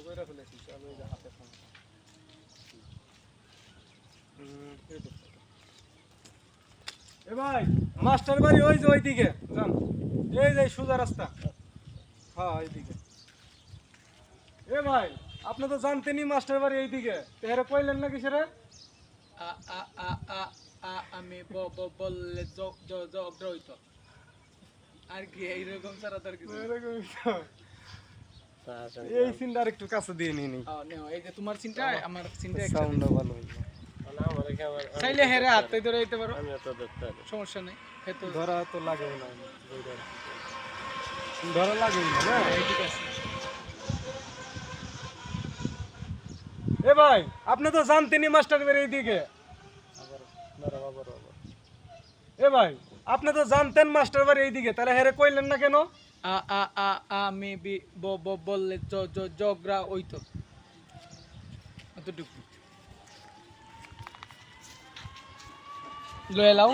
কইরা ফেলেছি সব এই যে হাতে ফোন এ ভাই মাস্টার বাড়ি ওই যে ওইদিকে যান এই যে সোজা রাস্তা হ্যাঁ এইদিকে এ ভাই আপনি তো জানতেনই মাস্টার বাড়ি এইদিকে তেরে কইলেন না কিসেরে আ আ আ আ আ আমি বললে ঝগড়া হইতো আর কি এইরকম ছাড়া তো আর কিছু না। এরকমই তো। এই সিনটা একটু কাছে দিয়ে নিয়ে নি নেও, এই যে তোমার সিনটা আমার সিনটা একসাথে সাউন্ডটা ভালো হইলো চাইলে হেরে হাতে ধরে দিতে পারো, সমস্যা নেই। হে তো ধরা তো লাগে না ধরা লাগে না না ঠিক আছে। এ ভাই আপনি তো জানতেনই মাস্টার বাড়ি এইদিকে এ ভাই আপনি তো জানতেন মাস্টার বাড়ি এইদিকে তাহলে হেরে কইলেন না কেন আ আ আ আমি বললে ঝগড়া হইতো এতটুকু লয়ে লাও।